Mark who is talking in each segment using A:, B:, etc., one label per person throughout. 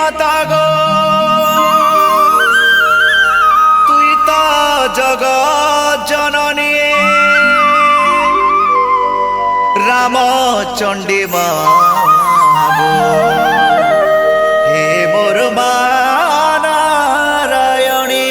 A: माता गो तुई तो जगत जननी रामचंडी माँ गो हे मोर माँ नारायणी।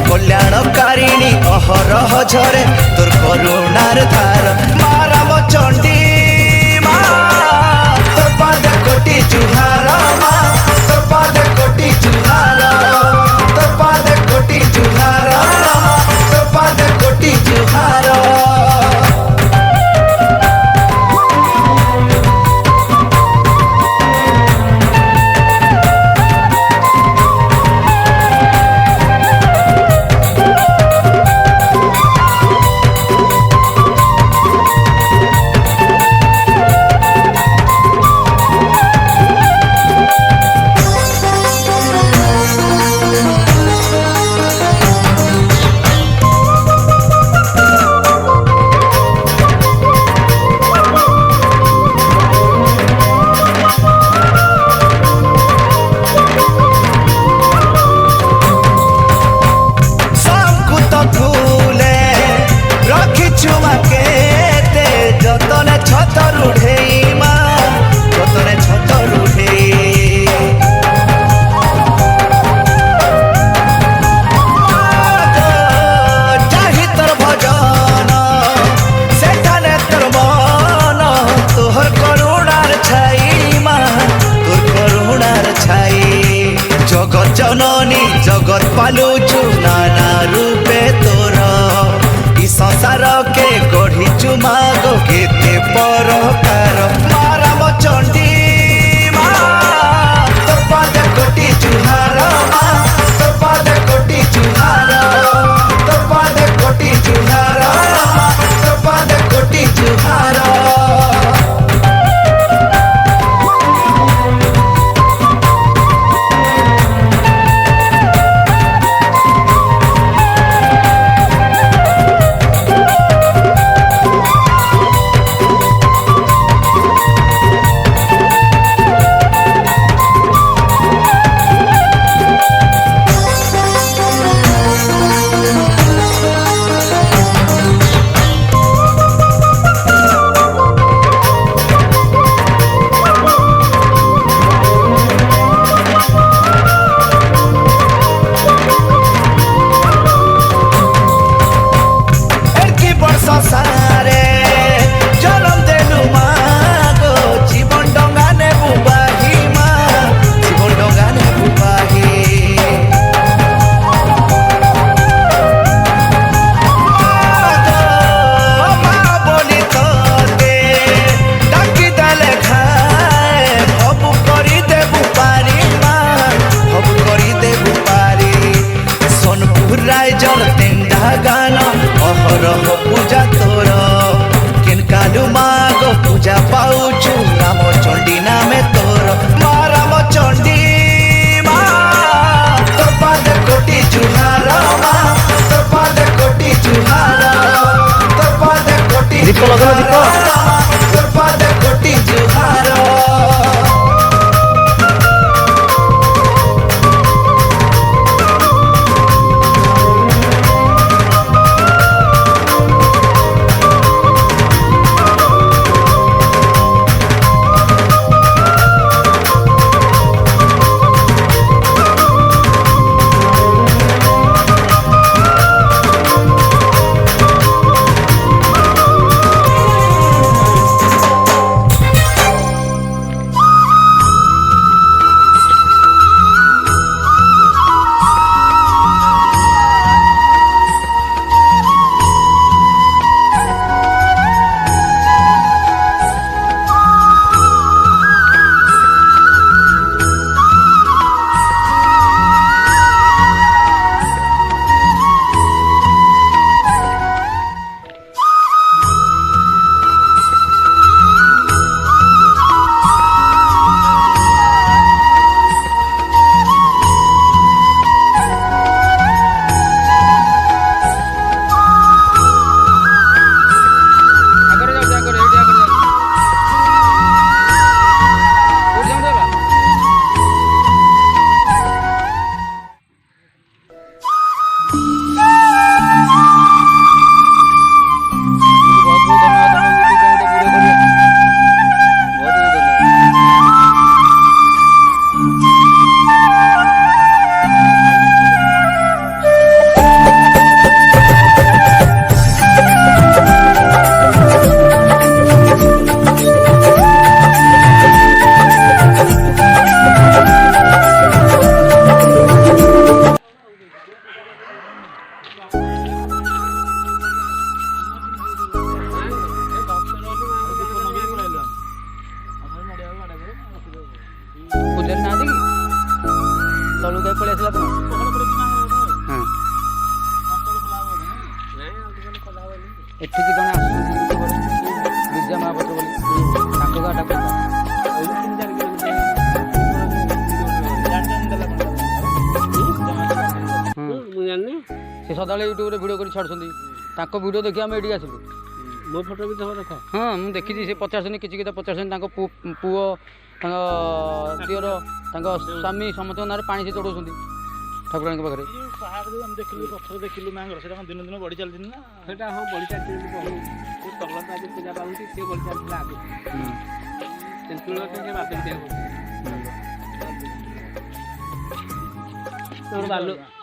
A: कल्याणकारिणी अहरह झरे तोर करुणार धार माँ रामचंडी माँ तोर पाद कोटि जुहार माँ तोर पाद कोटि जुहार तोर पाद कोटि जुहार तोर पाद कोटि जुहार। जगत जननी जगत पालुचु नाना रूपे तोर ई संसार के गढ़ीचु मागो केते परकार माँ रामचंडी माँ तोर पाद कोटि जुहार माँ तोर पाद कोटि जुहार तोर पाद कोटि जुहार तोर पाद कोटि जुहार।
B: ତଳକୁ କାଇଁ ପଳେଇ ଆସିଲା ଆପଣ? ହଁ ଏଠିକି ଜଣେ ଆସୁଛନ୍ତି ୟୁଟ୍ୟୁବର ବିଜୟ ମହାପାତ୍ର ବୋଲି ତାଙ୍କ ଗାଁ ଡାକୁଥିଲା
C: ମୁଁ ଜାଣିନି
B: ସେ ସଦାବେଳେ ୟୁଟ୍ୟୁବରେ ଭିଡ଼ିଓ କରି ଛାଡ଼ୁଛନ୍ତି ତାଙ୍କ ଭିଡ଼ିଓ ଦେଖି ଆମେ ଏଠିକି ଆସିଲୁ।
C: ମୋ ଫଟୋ ବି ତମ ଦେଖ।
B: ହଁ ମୁଁ ଦେଖିଛି ସେ ପଚାରୁଛନ୍ତି କିଛି କଥା ପଚାରୁଛନ୍ତି ତାଙ୍କ ପୁଅ ତାଙ୍କ ଦିଅର ତାଙ୍କ ସ୍ୱାମୀ ସମସ୍ତଙ୍କ ନାଁରେ ପାଣି ସେ ଚଢ଼ାଉଛନ୍ତି ଠାକୁରାଣୀଙ୍କ ପାଖରେ।
D: ପାହାଡ଼ ଆମେ ଦେଖିଲୁ ପଥର ଦେଖିଲୁ ମାଙ୍କର ସେଇଟା କ'ଣ ଦିନ ଦିନ ବଢ଼ି ଚାଲିଛି ନା?
C: ସେଇଟା ହଁ ବଢ଼ି ଚାଲିଛି କହୁ ତଳ ଆଜି ପୂଜା ପାଉଛି ସେ ବଢ଼ି ଚାଲିଥିଲା ଆଗରୁ ତେନ୍ତୁଳ ସେ ବାଦଲ ଦିଆକୁ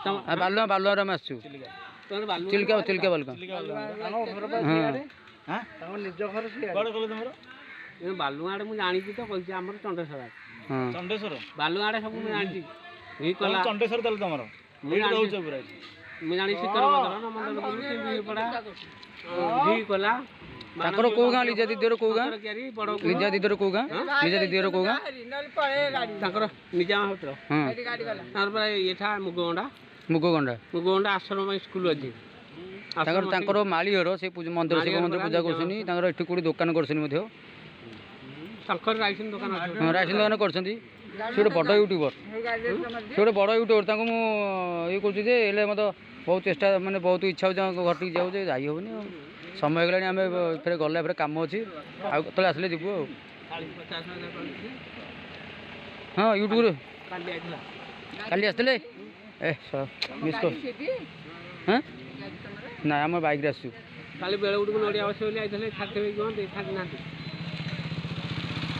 C: ତମର
B: ବାଲୁଆରେ ଆମେ ଆସିଛୁ
C: ତମର ବାଲୁ
B: ଚିଲିକା ଚିଲିକା ବାଲୁକା
D: ତମ ନିଜ ଘର କୁଆଡ଼େ ଗଲେ ତମର?
C: ବାଲୁଆଡ଼େ ମୁଁ ଜାଣିଛି ତ କହିଛି ଆମର ଚଣ୍ଡେଶ୍ୱର
B: ହଁ
D: ଚଣ୍ଡେଶ୍ୱର
C: ବାଲୁଆଡ଼େ ସବୁ ମୁଁ ଜାଣିଛି ଏଇ କଲା
D: ଚଣ୍ଡେଶ୍ୱର ତାହେଲେ ତମର
C: ମୁଁ
D: ରହୁଛ ପୁରା ଏଠି।
C: ମୁଁ ଜାଣିଛି ଶୀତଳ ମନ୍ଦିର ନମନ୍ଦର ପଡ଼ା ଭି କଲା
B: ତାଙ୍କର କୋଉ ଗାଁ ଲିଜା ଦିଦିର କୋଉ ଗାଁ?
C: ବଡ଼
B: ଲିଜା ଦିଦିର କୋଉ ଗାଁ? ଲିଜା ଦିଦିର କୋଉ ଗାଁ?
C: ତାଙ୍କର ନିଜାମା ହୋଟେଲ
B: ହଁ
C: ତାଙ୍କର ପରା ଏଠା ମୁଗଗଣ୍ଡା
B: ମୁଗଗଣ୍ଡା
C: ଆଶ୍ରମ ସ୍କୁଲ ଅଛି
B: ତାଙ୍କର ମାଳିଘର ସେ ମନ୍ଦିର ଶିବ ମନ୍ଦିର ପୂଜା କରୁଛନ୍ତି ତାଙ୍କର ଏଠି କୋଉଠି ଦୋକାନ କରୁଛନ୍ତି ମଧ୍ୟ
C: ତାଙ୍କର ରାଇସନ୍ ଦୋକାନ ଅଛି
B: ରାସନ ଦୋକାନ କରୁଛନ୍ତି। ସେ ଗୋଟେ ବଡ଼ ୟୁଟ୍ୟୁବର ତାଙ୍କୁ ମୁଁ ଇଏ କରୁଛି ଯେ ହେଲେ ମୋତେ ବହୁତ ଚେଷ୍ଟା ମାନେ ବହୁତ ଇଚ୍ଛା ହେଉଛି ତାଙ୍କ ଘର ଟିକେ ଯାଉ ଯେ ଯାଇ ହେବନି ଆଉ ସମୟ ହେଇଗଲାଣି ଆମେ ଫେରେ ଗଲେ ଫେରେ କାମ ଅଛି ଆଉ କେତେବେଳେ ଆସିଲେ ଯିବୁ ଆଉ। ହଁ ୟୁଟ୍ୟୁବରେ କାଲି ଆସିଥିଲେ ମିସ୍ କର ହଁ ନାଇଁ ଆମର ବାଇକ୍ରେ ଆସିଛୁ
C: କାଲି ବେଳେ ଗୁଡ଼କୁ ନଡ଼ିଆ ବସି ବୋଲି ଆଇଥିଲେ ଛାଡ଼ିଦେବେ କି କ'ଣ ଛାଡ଼ି ନାହାନ୍ତି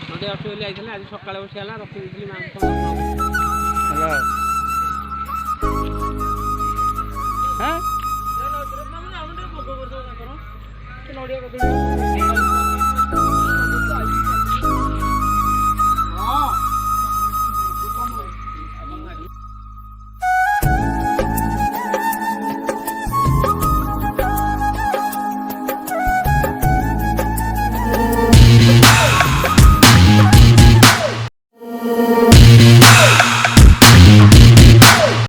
C: ନଡ଼ିଆ ବସି ବୋଲି ଆଇଥିଲେ ଆଜି ସକାଳେ ବସି ହେଲା ରଖିଦେଇଥିଲି ମାଂସ
B: ହଁ
C: ନଡ଼ିଆ